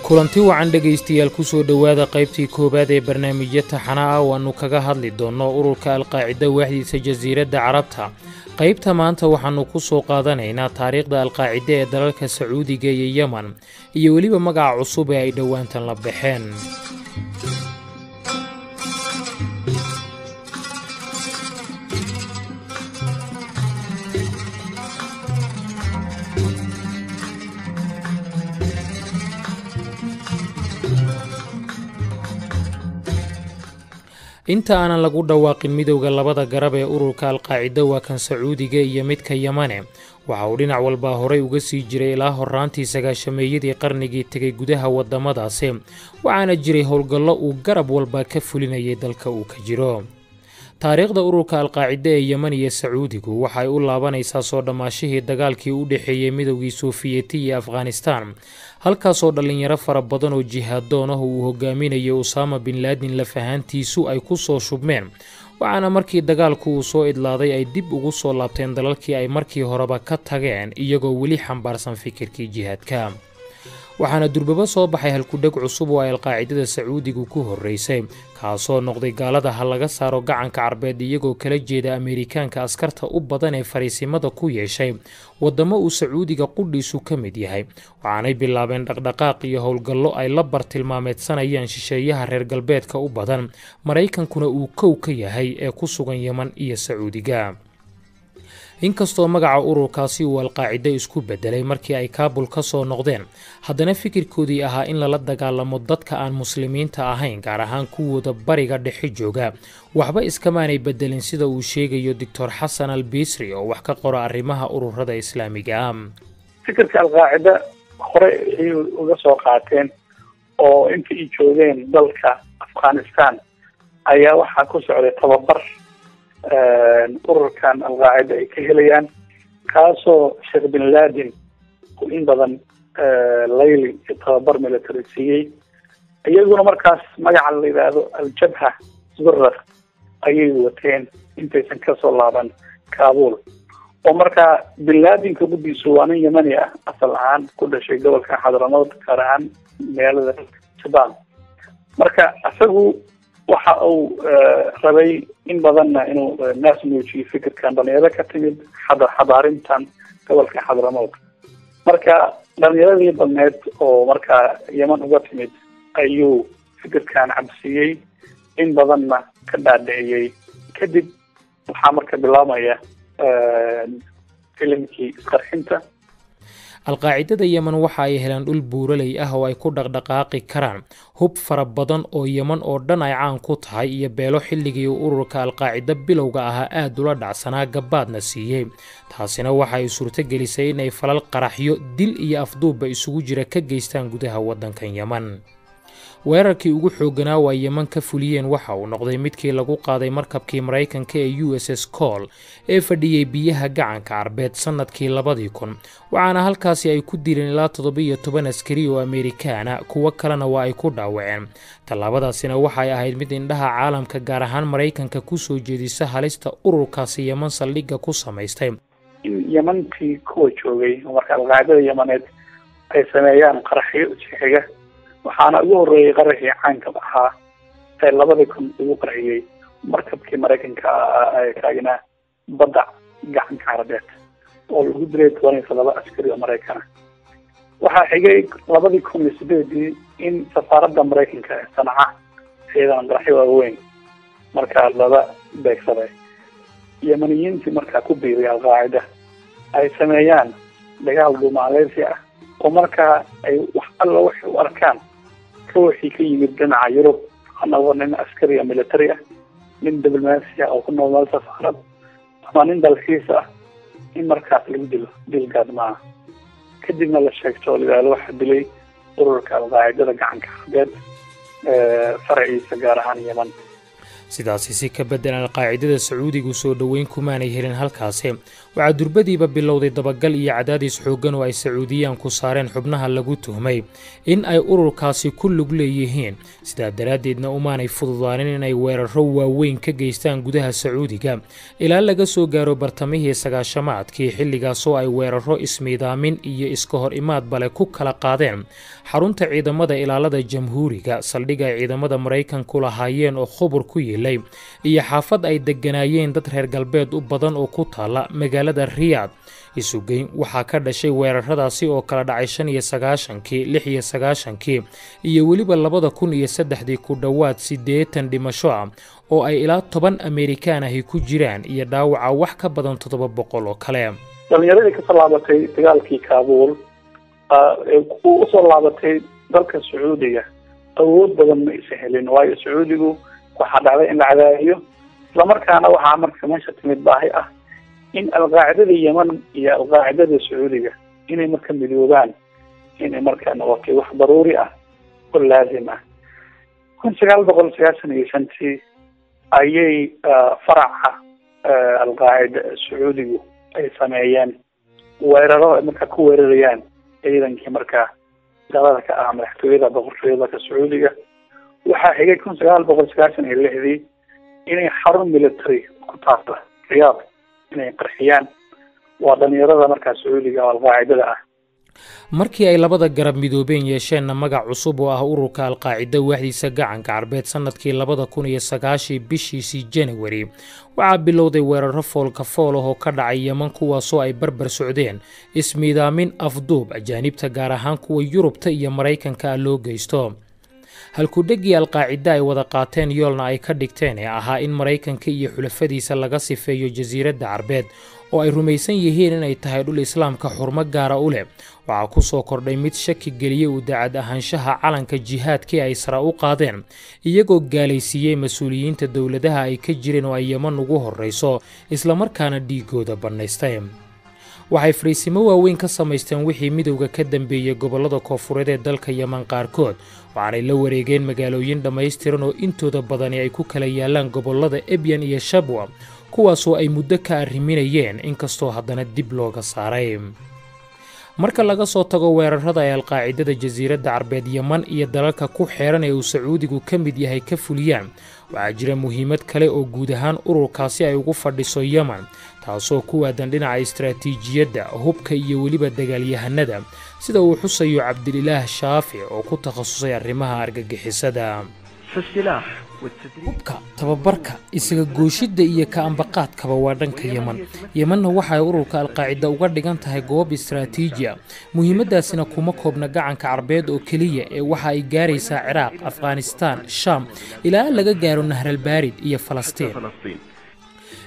kulanti wacan dhegaystayaal ku soo dhowaada qaybtii koowaad ee barnaamijyo taxana ah waannu kaga hadli doonno ururka alqaacida waaxdiisa jasiiradda carabta. qaybta maanta waxaannu ku soo qaadanaynaa taariikhda alqaacida ee dalalka sacuudiga iyo yeman iyo weliba magaca cusub ee ay dhowaantan la baxeen. inta aanan lagu dhawaaqin midowga labada garab ee ururka alqaacida waa kan sacuudiga iyo midka yemane waxa uu dhinac walba horey uga sii jiray ilaa horaantii sagaashameeyadii qarnigii tegay gudaha wadamadaasi waxaana jiray howlgallo uu garab walba ka fulinayay dalka uu ka jiro. taariikhda ururka alqaacida ee yeman iyo sacuudigu waxay u laabanaysaa soo dhammaashihii dagaalkii u dhexeeyey midowgii sofiyeeti iyo afghanistaan halkaasoo dhallinyaro fara badan oo jihaadoon ah uu hogaaminayay usaama bin laadin lafahaantiisu ay ku soo shubmeen waxaana markii dagaalku uu soo idlaaday ay dib ugu soo laabteen dalalkii ay markii horeba ka tageen iyagoo weli xambaarsan fikirkii jihaadka. waxaana durbaba soo baxay halkudheg cusub oo ay alqaacidada sacuudigu ku horreysay kaasoo noqday gaalada ha laga saaro gacanka carbeed iyagoo kala jeeda ameerikaanka askarta u badan ee fariisimada ku yeeshay wadamo uu sacuudiga qudhiisu ka mid yahay waxaanay bilaabeen dhaqdhaqaaq iyo howlgallo ay la bartilmaameedsanayaan shisheeyaha reer galbeedka u badan maraykankuna uu kow ka yahay ee ku sugan yeman iyo sacuudiga. inkastoo magaca ururkaasi uu alqaacida isku bedelay markii ay kaabul ka soo noqdeen haddana fikirkoodii ahaa in lala dagaalamo dadka aan muslimiinta ahayn gaar ahaan kuwooda bariga dhexe jooga waxba iskamaanay bedelin sida uu sheegayo doctor xasan albisri oo wax ka qora arrimaha ururada islaamiga ah. fikirka alqaacida hore ay uga soo qaateen oo intii ay joogeen dalka afghanistan ayaa waxaa ku socday tababar ururkan alqaacida ay ka helayaan kaasoo sheekh bin laadin oo in badan layli iyo tababar military siiyey iyaguna markaas magaca la yidhaahdo al-jabha zurra ayay wateen intaysan kasoo laaban kaabul oo markaa bin laadinka guddiisu waa nin yemani ah asal ahaan ku dhashay gobolka xadramood gaar ahaan magaalada jabaan marka isagu waxa uu rabay in badanna inuu naas muujiyo fikirkan dhalinyaro ka timid xadaarintan gobolka xadramood marka dhalinyaradii badneed oo markaa yeman uga timid ayuu fikirkan cabsiiyey in badanna ka dhaadhiciyey kadib waxaa marka bilaabmaya filimkii isqarxinta. alqaacidada yeman waxa ay heleen dhul buuraley ah oo ay ku dhaqdhaqaaqi karaan hub fara badan oo yeman oo dhan ay caan ku tahay iyo beelo xilligii ururka alqaacida bilowga ahaa aad ula dhacsanaa gabaadna siiyey taasina waxa ay suurtagelisay inay falal qaraxyo dil iyo afduubba isugu jira ka geystaan gudaha waddankan yeman. weerarkii ugu xoogganaa waa yeman ka fuliyeen waxa uu noqday midkii lagu qaaday markabkii maraykanka ee USS Cole ee fadhiyey biyaha gacanka carbeed sanadkii 2000 waxaana halkaasi ay ku dileen ilaa 17 askari oo Ameerikaana kuwa kalena waa ay ku dhaawaceen. tallaabadaasina waxay ahayd mid indhaha caalamka gaar ahaan maraykanka ku soo jeedisa halista ururkaasi yeman saldhigga ku samaystay. yemantii kuwa joogay marka alqaacida yemaneed ay sameeyaan qaraxyo xiga waxaana ugu horreeyay qaraxii caanka ahaa ee 2000 ugu qarxiyey markabkii maraykanka kaagina badda gacanka carbeed oo lagu dilay 27 askari oo maraykan ah. waxaa xigay 2008 in safaaradda maraykanka ee Sanca ciidan qaraxyo waaweyn markaa laba beegsaday yemaniyiintii markaa ku biiray alqaacida ay sameeyaan dagaal duumaaleysi ah oo markaa ay wax alla waxay u arkaan ruuxii ka yimid dhinaca Yurub anagoo nin askari ah military ah nin diblomaasi ah oo ku nool safaarad ama nin dalxiis ah in markaas lagu dilo dil gaadmaa kadibna la sheegto lidaalo waxa dilay ururka alqaacidada gacanka carbeed farciisa gaar ahaan yeman. sidaasi si ka beddelan alqaacidada sacuudigu soo dhoweyn kumaanay helin halkaasi waxaa durbadiiba bilowday dabagal iyo cadaadis xooggan oo ay sacuudiyaanku saareen xubnaha lagu tuhmay in ay ururkaasi ku lug leeyihiin sidaa daraaddeedna umaanay fududaanin inay weeraro waaweyn ka geystaan gudaha sacuudiga ilaa laga soo gaaro bartamihii sagaashamaadkii xilligaasoo ay weeraro ismiidaamin iyo iska hor imaad bale ku kala qaadeen xarunta ciidamada ilaalada jamhuuriga saldhig ay ciidamada maraykanku lahaayeen oo khubur ku yilay iyo xaafad ay degganaayeen dad reer galbeed u badan oo ku taala magaalada riyaad isugeyn waxaa ka dhashay weeraradaasi oo kala dhacay 1995kii 1996kii iyo weliba 2003 ku dhowaad 80 dhimasho ah oo ay ilaa 10 Amerikaan ahi ku jiraan iyo dhaawaca wax ka badan 700 oo kale. Dhalinyaradii ka soo laabatay dagaalkii Kaabul u soo laabatay dalka Sacuudiga awood badan ma isa helin waayo Sacuudigu waxaa dhacday in la cadaadiyo isla markaana waxaa marka meesha timid baahi ah in alqaacidada Yemen iyo alqaacidada Sacuudiga inay marka midoobaan inay marka noqotay wax daruuri ah oo laazim ah 1995 ayay faraca alqaacida Sacuudigu ay sameeyeen weeraro marka ku weerarayaan ciidankii marka dalada ka ah madaxtooyada boqortooyada Sacuudiga waxaa xigay 1996 inay xarun military ku taabto Riyaad inay qarxiyaan waa dhalinyarada marka Sacuudiga oo alqaacidada ah markii ay labada garab midoobeen yeesheen magac cusub oo ah ururka alqaacida waxdiisa gacanka carbeed sanadkii 2009 bishiisii January waxaa bilowday weeraro foolka fool oo ka dhacay Yemen kuwaasoo ay barbar socdeen ismiidaamin afduub ajaanibta gaar ahaan kuwa Yurubta iyo Maraykanka loo geysto halku dhigi alqaacida ay wada qaateen yoolna ay ka dhigteen ahaa in Maraykanka iyo xulafadiisa laga sifeeyo jasiiradda carbeed oo ay rumaysan yihiin inay tahay dhul islaamka xurmo gaara u leh waxaa ku soo kordhay mid shaki geliyay u daacad ahaanshaha calanka jihaadkii ay sara u qaadeen iyagoo gaalaysiiyey mas'uuliyiinta dowladaha ay ka jireen oo ay Yemen ugu horeyso isla markaana dhiigooda banaystay waxay fariisimo waaweyn ka samaysteen wixii midowga ka dambeeyay gobolada koonfureed ee dalka Yemen qaarkood waxaanay la wareegeen magaalooyin dhammaystiran oo intooda badani ay ku kala yaalaan gobolada Ebyan iyo Shabwa kuwaasoo ay muddo ka arriminayeen inkastoo haddana dib looga saaray marka laga soo tago weerarada ay alqaacidada jasiiradda carbeed Yemen iyo dalalka ku xeeran ee uu Sacuudigu ka mid yahay ka fuliyaan waxaa jira muhiimad kale oo guud ahaan ururkaasi ay ugu fadhiso Yemen taasoo ku waadan dhinaca istiraatiijiyadda hubka iyo weliba dagaalyahanada sida uu xusayo Cabdililaah Shaafi oo ku takhasusay arrimaha argagixisada hubka tababarka isaga gooshida iyo ka ambaqaadkaba waa dhanka Yemen Yemenna waxa ay ururka alqaacida uga dhigan tahay goob istiraatiiji ah muhiimadaasina kuma koobna gacanka carbeed oo kaliya ee waxa ay gaaraysaa Ciraaq Afghanistan Sham ilaa laga gaaro Nahr Baarid iyo Falastiin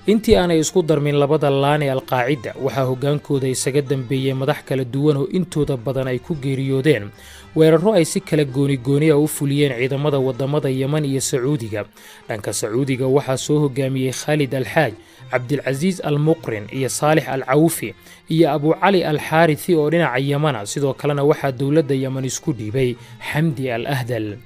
intii aanay isku darmin labada laan ee alqaacida waxa hogaankooda isaga dambeeyay madax kala duwan oo intooda badan ay ku geeriyoodeen weeraro ay si kala gooni u fuliyeen ciidamada wadamada Yemen iyo Sacuudiga dhanka Sacuudiga waxa soo hogaamiyay Khalid al-Haaj Abdulaziz al-Muqrin iyo Salih al-Awfi iyo Abu Ali al-Harithi oo dhinaca Yemen sidoo kalena waxa dawladda Yemen isku dhiibay Hamdi al-Ahdal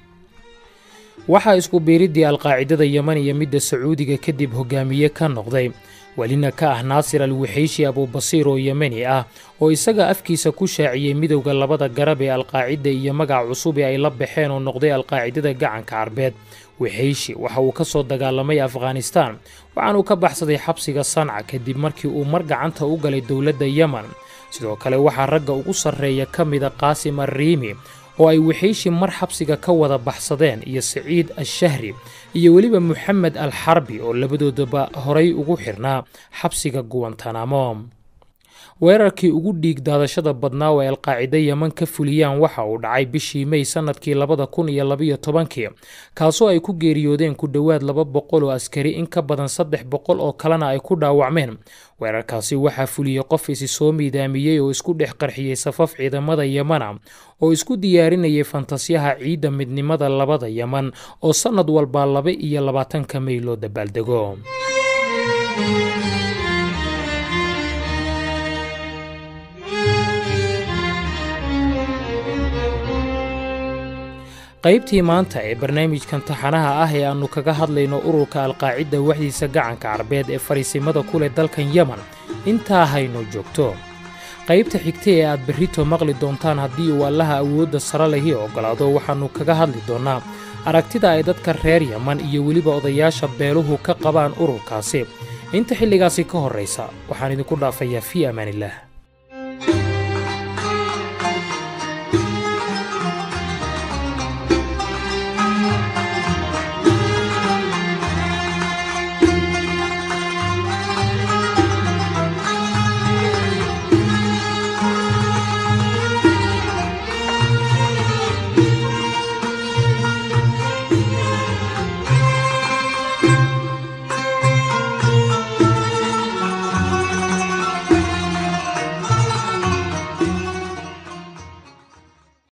waxa isku biiridii alqaacidada Yemen iyo midda Sacuudiga kadib hogaamiye ka noqday walina ka ah Naasir al-Wuxayshi Abu Basiir oo Yemeni ah oo isaga afkiisa ku shaaciyay midowga labada garab ee alqaacida iyo magac cusub ay la baxeen oo noqday alqaacidada gacanka carbeed Wuxayshi waxa uu ka soo dagaalamay Afghanistan waxaan uu ka baxsaday xabsiga Sanca kadib markii uu mar gacanta u galay dawladda Yemen sidoo kale waxa ragga ugu sareeya kamida Qaasim ar-Riimi oo ay Wuxayshi mar xabsiga ka wada baxsadeen iyo Saciid al-Shahri iyo waliba Muhammad al-Harbi oo labadoodaba horay ugu xirnaa xabsiga Guantanamo weerarkii ugu dhiig daadashada badnaa ee alqaacida Yemen ka fuliyaan waxa uu dhacay bishii May sanadkii 2012 kaasoo ay ku geeriyoodeen ku dhawaad 200 oo askari in ka badan 300 oo kalena ay ku dhaawacmeen weerarkaasi waxa fuliyay qof soo miidaamiyay oo isku dhex qarxiyay safaf ciidamada Yemen oo isku diyaarinayay fantasiyaha ciida midnimada labada Yemen oo sanad walba 22 May loo dabaaldego qaybtii maanta ee barnaamijkan taxanaha ah ee aanu kaga hadlayno ururka alqaacida waxdiisa gacanka carbeed ee fariisimada ku leh dalkan Yemen intaa hayno joogto qaybta xigtay ee aad berrito maqli doontaan haddii uu Allaha awoodda sare leh ogolaado waxaanu kaga hadli doonaa aragtida ay dadka reer Yemen iyo weliba odayaasha beeluhu ka qabaan ururkaasi inta xilligaasi ka horeysa waxaan idinku dhaafayaa fi amaanillah